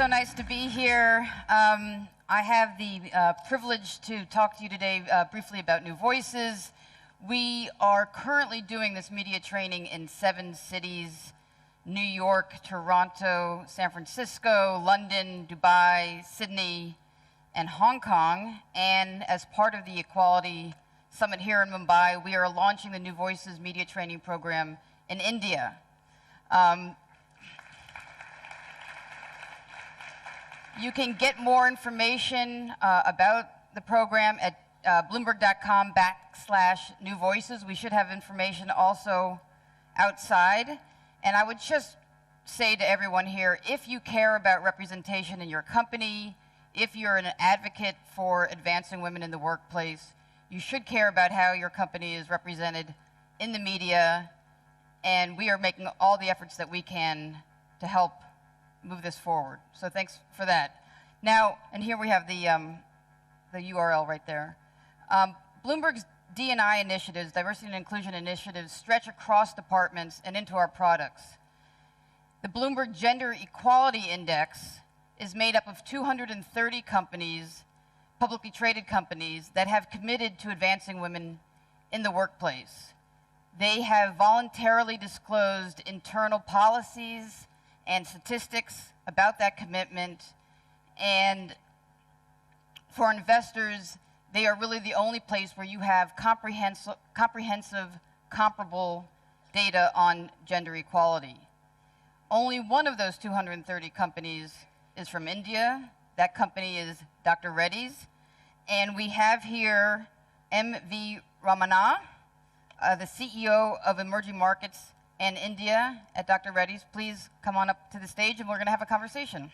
so nice to be here. I have the privilege to talk to you today briefly about New Voices. We are currently doing this media training in 7 cities: New York, Toronto, San Francisco, London, Dubai, Sydney, and Hong Kong. And as part of the Equality Summit here in Mumbai, we are launching the New Voices media training program in India. You can get more information about the program at Bloomberg.com/New Voices. We should have information also outside. And I would just say to everyone here, if you care about representation in your company, if you're an advocate for advancing women in the workplace, you should care about how your company is represented in the media. And we are making all the efforts that we can to help move this forward. So thanks for that. Now, and here we have the URL right there. Bloomberg's D&I initiatives, diversity and inclusion initiatives, stretch across departments and into our products. The Bloomberg Gender Equality Index is made up of 230 companies, publicly traded companies, that have committed to advancing women in the workplace. They have voluntarily disclosed internal policies and statistics about that commitment. And for investors, they are really the only place where you have comprehensive, comparable data on gender equality. Only one of those 230 companies is from India. That company is Dr. Reddy's. And we have here M.V. Ramana, the CEO of Emerging Markets in India at Dr. Reddy's. Please come on up to the stage and we're going to have a conversation.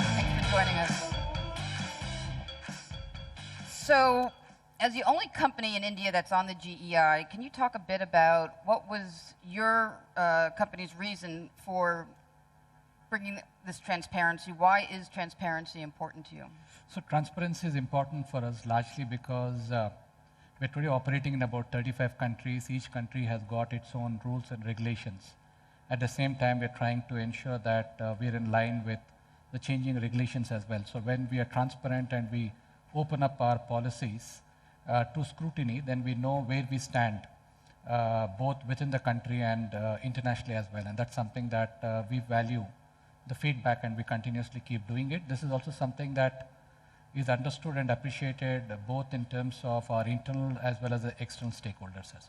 Thanks for joining us. So, as the only company in India that's on the GEI, can you talk a bit about what was your company's reason for bringing this transparency? Why is transparency important to you? So transparency is important for us largely because we're today operating in about 35 countries. Each country has got its own rules and regulations. At the same time, we're trying to ensure that we're in line with the changing regulations as well. So when we are transparent and we open up our policies to scrutiny, then we know where we stand, both within the country and internationally as well. And that's something that we value, the feedback, and we continuously keep doing it. This is also something that is understood and appreciated both in terms of our internal as well as the external stakeholders as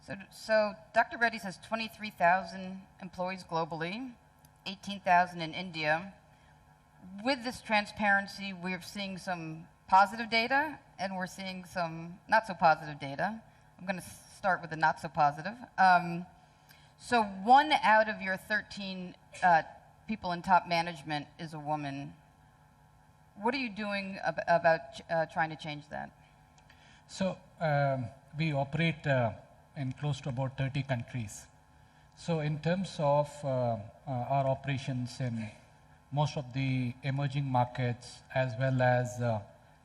well. So Dr. Reddy's has 23,000 employees globally, 18,000 in India. With this transparency, we're seeing some positive data and we're seeing some not so positive data. I'm going to start with the not so positive. So 1 out of your 13 people in top management is a woman. What are you doing about trying to change that? So we operate in close to about 30 countries. So in terms of our operations in most of the emerging markets as well as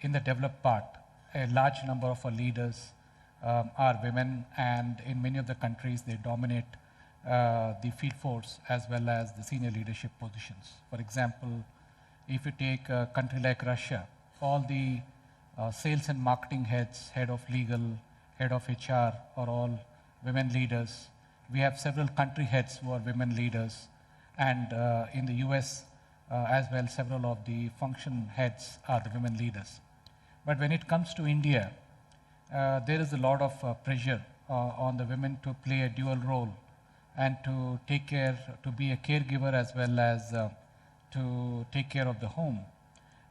in the developed part, a large number of our leaders are women, and in many of the countries they dominate the field force as well as the senior leadership positions. For example, if you take a country like Russia, all the sales and marketing heads, head of legal, head of HR are all women leaders. We have several country heads who are women leaders, and in the US as well, several of the function heads are the women leaders. But when it comes to India, there is a lot of pressure on the women to play a dual role and to take care, to be a caregiver as well as to take care of the home.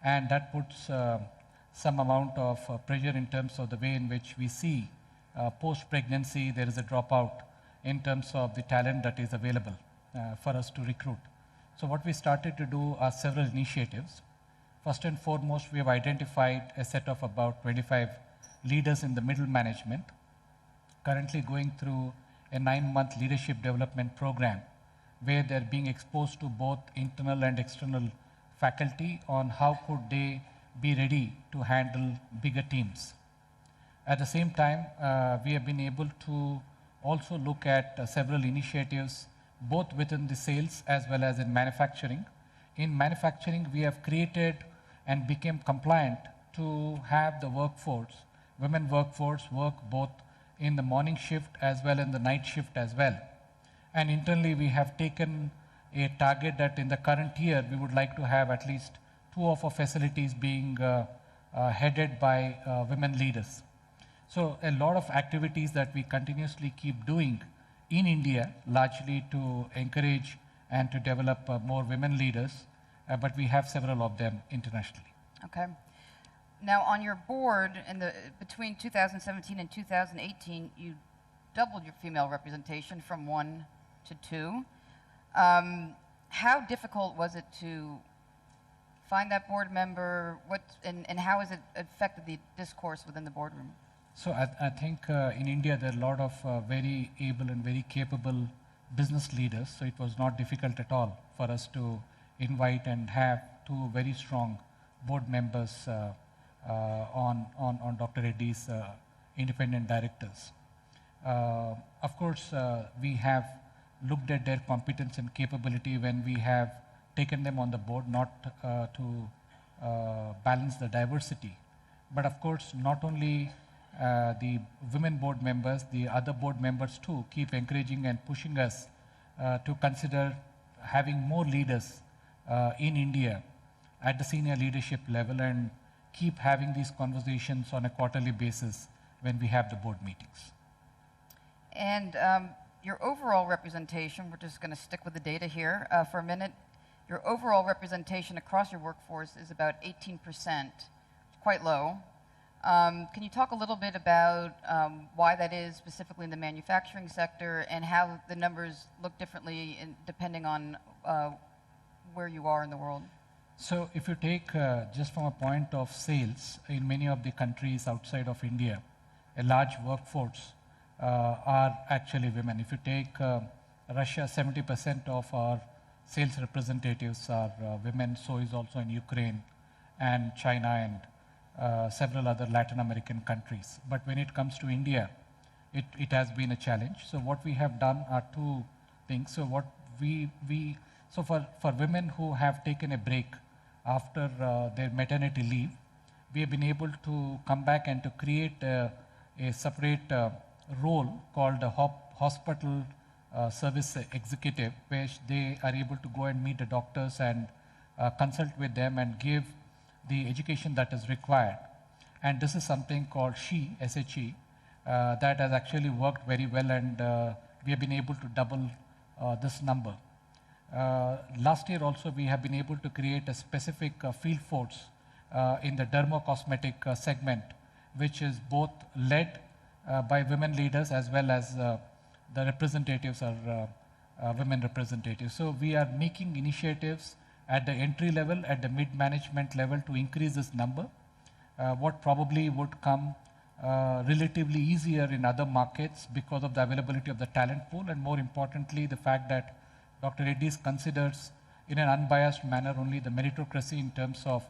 And that puts some amount of pressure in terms of the way in which we see post-pregnancy there is a dropout in terms of the talent that is available for us to recruit. So what we started to do are several initiatives. First and foremost, we have identified a set of about 25 leaders in the middle management, currently going through a 9-month leadership development program where they're being exposed to both internal and external faculty on how could they be ready to handle bigger teams. At the same time, we have been able to also look at several initiatives both within the sales as well as in manufacturing. In manufacturing, we have created and became compliant to have the workforce, women workforce, work both in the morning shift as well in the night shift as well. And internally, we have taken a target that in the current year, we would like to have at least 2 of our facilities being headed by women leaders. So a lot of activities that we continuously keep doing in India, largely to encourage and to develop more women leaders, but we have several of them internationally. Okay. Now, on your board, between 2017 and 2018, you doubled your female representation from 1 to 2. How difficult was it to find that board member? And how has it affected the discourse within the boardroom? So I think in India there are a lot of very able and very capable business leaders. So it was not difficult at all for us to invite and have 2 very strong board members on Dr. Reddy's independent directors. Of course, we have looked at their competence and capability when we have taken them on the board, not to balance the diversity, but of course, not only the women board members, the other board members too keep encouraging and pushing us to consider having more leaders in India at the senior leadership level and keep having these conversations on a quarterly basis when we have the board meetings. And your overall representation, we're just going to stick with the data here for a minute. Your overall representation across your workforce is about 18%, quite low. Can you talk a little bit about why that is, specifically in the manufacturing sector, and how the numbers look differently depending on where you are in the world? So if you take just from a point of sales, in many of the countries outside of India, a large workforce are actually women. If you take Russia, 70% of our sales representatives are women, so is also in Ukraine and China and several other Latin American countries. But when it comes to India, it has been a challenge. So what we have done are 2 things. So what so for women who have taken a break after their maternity leave, we have been able to come back and to create a separate role called a hospital service executive, where they are able to go and meet the doctors and consult with them and give the education that is required. And this is something called SHE, that has actually worked very well, and we have been able to double this number. Last year also we have been able to create a specific field force in the dermocosmetic segment, which is both led by women leaders as well as the representatives are women representatives. So we are making initiatives at the entry level, at the mid-management level to increase this number. What probably would come relatively easier in other markets because of the availability of the talent pool, and more importantly, the fact that Dr. Reddy's considers in an unbiased manner only the meritocracy in terms of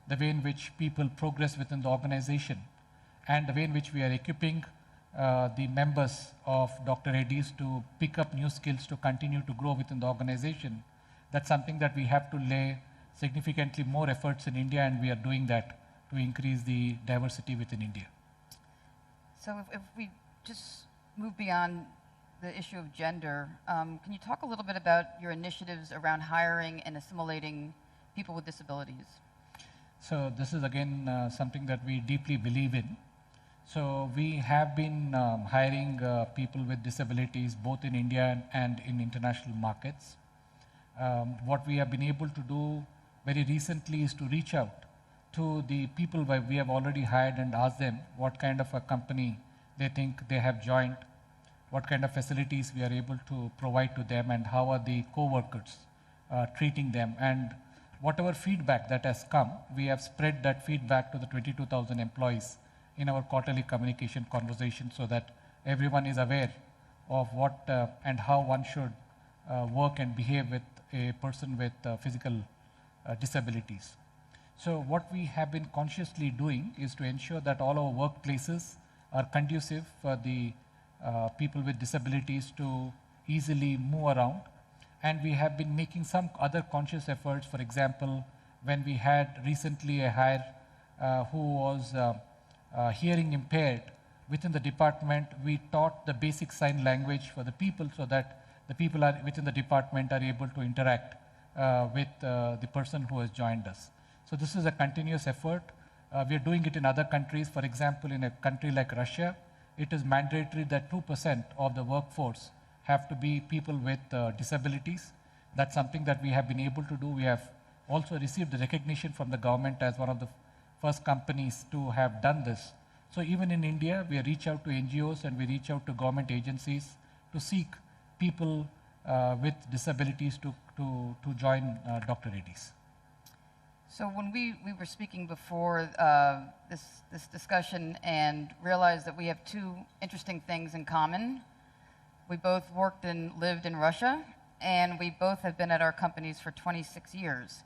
the way in which people progress within the organization and the way in which we are equipping the members of Dr. Reddy's to pick up new skills to continue to grow within the organization. That's something that we have to lay significantly more efforts in India, and we are doing that to increase the diversity within India. So if we just move beyond the issue of gender, can you talk a little bit about your initiatives around hiring and assimilating people with disabilities? So this is again something that we deeply believe in. So we have been hiring people with disabilities both in India and in international markets. What we have been able to do very recently is to reach out to the people we have already hired and ask them what kind of a company they think they have joined, what kind of facilities we are able to provide to them, and how are the co-workers treating them. And whatever feedback that has come, we have spread that feedback to the 22,000 employees in our quarterly communication conversation, so that everyone is aware of what and how one should work and behave with a person with physical disabilities. So what we have been consciously doing is to ensure that all our workplaces are conducive for the people with disabilities to easily move around. And we have been making some other conscious efforts. For example, when we had recently a hire who was hearing impaired within the department, we taught the basic sign language for the people so that the people are within the department are able to interact with the person who has joined us. So this is a continuous effort. We are doing it in other countries. For example, in a country like Russia, it is mandatory that 2% of the workforce have to be people with disabilities. That's something that we have been able to do. We have also received the recognition from the government as one of the first companies to have done this. So even in India, we reach out to NGOs and we reach out to government agencies to seek people with disabilities to join Dr. Reddy's. So when we were speaking before this discussion and realized that we have two interesting things in common. We both worked and lived in Russia, and we both have been at our companies for 26 years.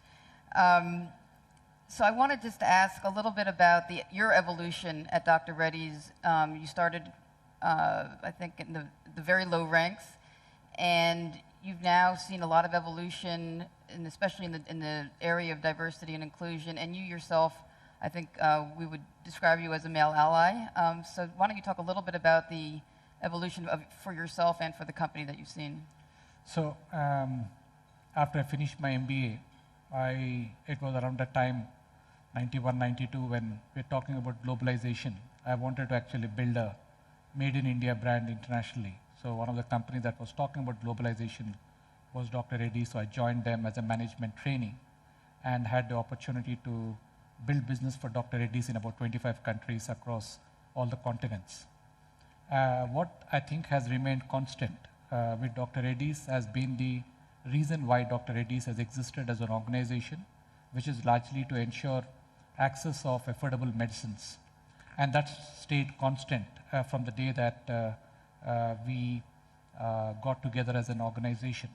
So I wanted just to ask a little bit about your evolution at Dr. Reddy's. You started, I think, in the very low ranks, and you've now seen a lot of evolution, and especially in the area of diversity and inclusion. And you yourself, I think we would describe you as a male ally. So why don't you talk a little bit about the evolution for yourself and for the company that you've seen? So after I finished my MBA, it was around that time, 91, 92, when we're talking about globalization. I wanted to actually build a made in India brand internationally. So one of the companies that was talking about globalization was Dr. Reddy. So I joined them as a management trainee and had the opportunity to build business for Dr. Reddy's in about 25 countries across all the continents. What I think has remained constant with Dr. Reddy's has been the reason why Dr. Reddy's has existed as an organization, which is largely to ensure access of affordable medicines. And that stayed constant from the day that we got together as an organization.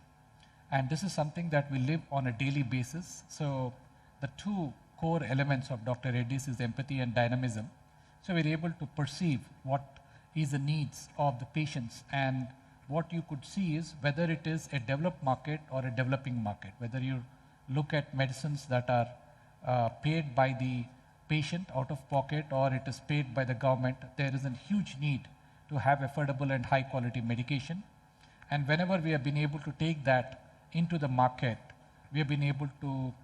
And this is something that we live on a daily basis. So the two core elements of Dr. Reddy's is empathy and dynamism. So we're able to perceive what is the needs of the patients, and what you could see is whether it is a developed market or a developing market, whether you look at medicines that are paid by the patient out of pocket or it is paid by the government, there is a huge need to have affordable and high quality medication. And whenever we have been able to take that into the market, we have been able to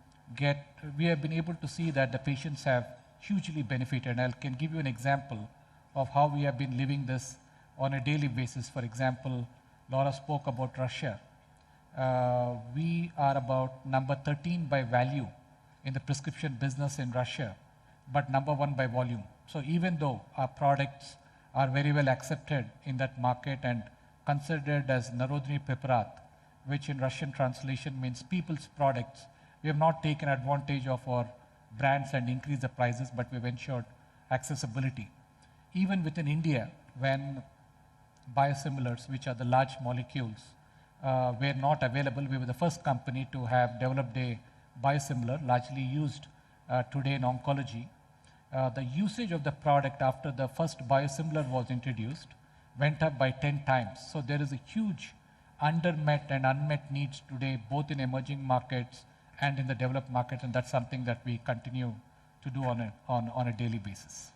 see that the patients have hugely benefited. I can give you an example of how we have been living this on a daily basis. For example, Laura spoke about Russia. We are about number 13 by value in the prescription business in Russia, but number 1 by volume. So even though our products are very well accepted in that market and considered as Narodny Preparat, which in Russian translation means people's products, we have not taken advantage of our brands and increased the prices, but we've ensured accessibility. Even within India, when biosimilars, which are the large molecules, were not available, we were the first company to have developed a biosimilar, largely used today in oncology. The usage of the product after the first biosimilar was introduced went up by 10 times. So there is a huge undermet and unmet needs today, both in emerging markets and in the developed markets, and that's something that we continue to do on a daily basis.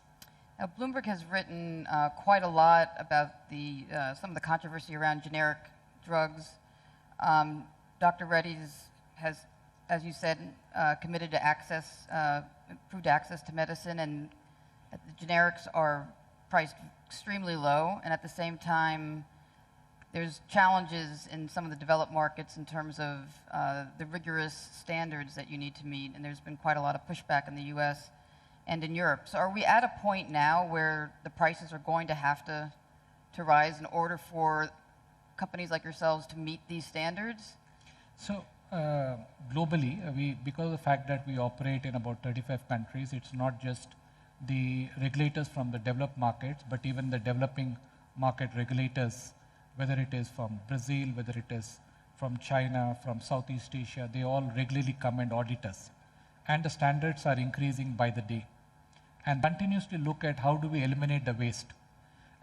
Now, Bloomberg has written quite a lot about some of the controversy around generic drugs. Dr. Reddy's has, as you said, committed to improved access to medicine, and the generics are priced extremely low, and at the same time, there's challenges in some of the developed markets in terms of the rigorous standards that you need to meet, and there's been quite a lot of pushback in the US and in Europe. So are we at a point now where the prices are going to have to rise in order for companies like yourselves to meet these standards? So globally, because of the fact that we operate in about 35 countries, it's not just the regulators from the developed markets, but even the developing market regulators, whether it is from Brazil, whether it is from China, from Southeast Asia, they all regularly come and audit us. And the standards are increasing by the day. And continuously look at how do we eliminate the waste.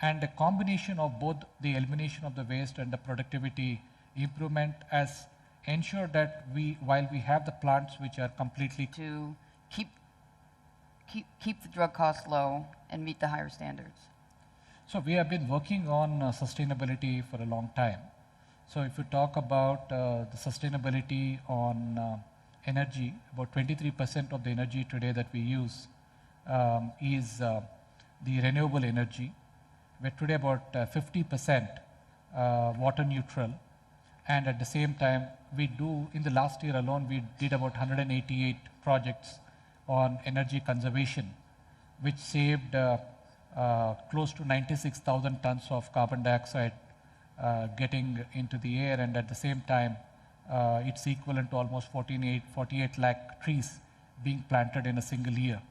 And a combination of both the elimination of the waste and the productivity improvement has ensured that while we have the plants which are completely to keep the drug costs low and meet the higher standards? So we have been working on sustainability for a long time. So if you talk about the sustainability on energy, about 23% of the energy today that we use is the renewable energy. We're today about 50% water neutral. And at the same time, in the last year alone, we did about 188 projects on energy conservation, which saved close to 96,000 tons of carbon dioxide getting into the air, and at the same time, it's equivalent to almost 48 lakh trees being planted in a single year.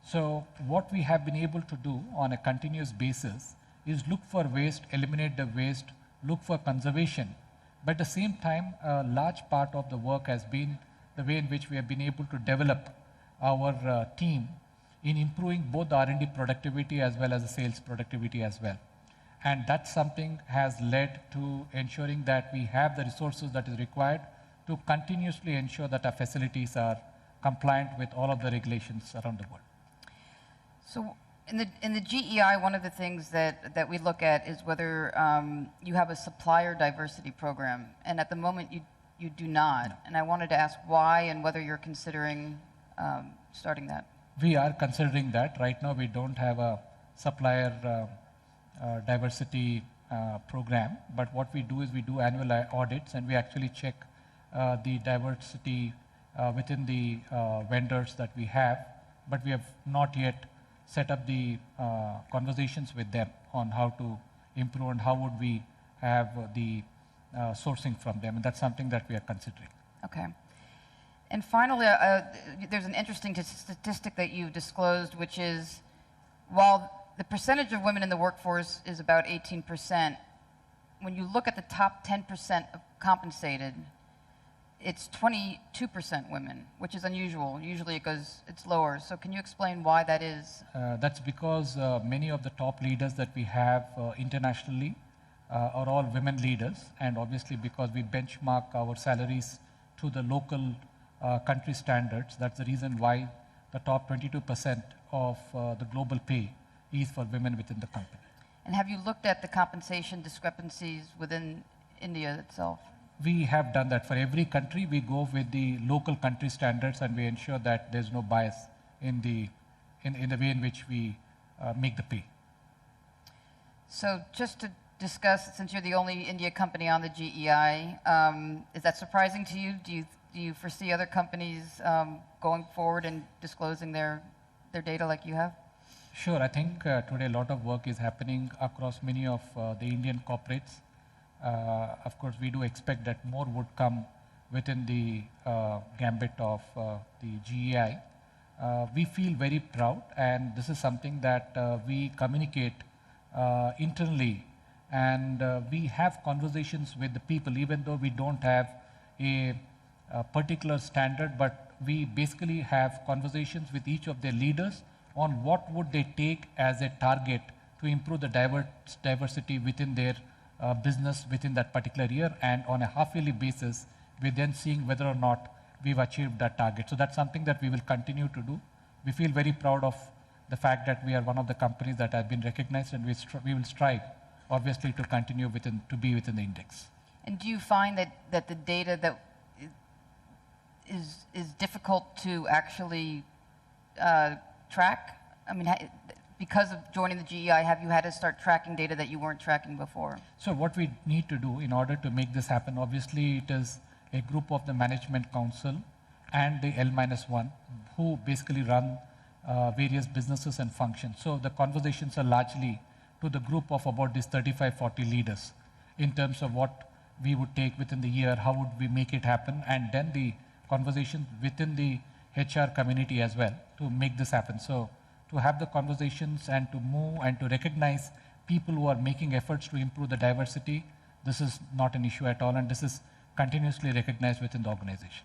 So what we have been able to do on a continuous basis is look for waste, eliminate the waste, look for conservation. But at the same time, a large part of the work has been the way in which we have been able to develop our team in improving both the R&D productivity as well as the sales productivity as well. And that's something has led to ensuring that we have the resources that is required to continuously ensure that our facilities are compliant with all of the regulations around the world. So in the GEI, one of the things that we look at is whether you have a supplier diversity program. And at the moment, you do not. And I wanted to ask why and whether you're considering starting that. We are considering that. Right now, we don't have a supplier diversity program. But what we do is we do annual audits, and we actually check the diversity within the vendors that we have. But we have not yet set up the conversations with them on how to improve and how would we have the sourcing from them. And that's something that we are considering. Okay. And finally, there's an interesting statistic that you've disclosed, which is while the percentage of women in the workforce is about 18%, when you look at the top 10% of compensated, it's 22% women, which is unusual. Usually it's lower. So can you explain why that is? That's because many of the top leaders that we have internationally are all women leaders, and obviously because we benchmark our salaries to the local country standards, that's the reason why the top 22% of the global pay is for women within the company. And have you looked at the compensation discrepancies within India itself? We have done that. For every country, we go with the local country standards, and we ensure that there's no bias in the way in which we make the pay. So just to discuss, since you're the only India company on the GEI, is that surprising to you? Do you foresee other companies going forward and disclosing their data like you have? Sure. I think today a lot of work is happening across many of the Indian corporates. Of course, we do expect that more would come within the gambit of the GEI. We feel very proud, and this is something that we communicate internally, and we have conversations with the people, even though we don't have a particular standard, but we basically have conversations with each of their leaders on what would they take as a target to improve the diversity within their business within that particular year, and on a half-yearly basis, we're then seeing whether or not we've achieved that target. So that's something that we will continue to do. We feel very proud of the fact that we are one of the companies that have been recognized, and we will strive, obviously, to continue to be within the index. And do you find that the data that is difficult to actually track? I mean, because of joining the GEI, have you had to start tracking data that you weren't tracking before? So what we need to do in order to make this happen, obviously it is a group of the management council and the L-1 who basically run various businesses and functions. So the conversations are largely to the group of about these 35-40 leaders in terms of what we would take within the year, how would we make it happen, and then the conversation within the HR community as well to make this happen. So to have the conversations and to move and to recognize people who are making efforts to improve the diversity, this is not an issue at all, and this is continuously recognized within the organization.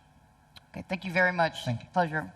Okay, thank you very much. Thank you. Pleasure.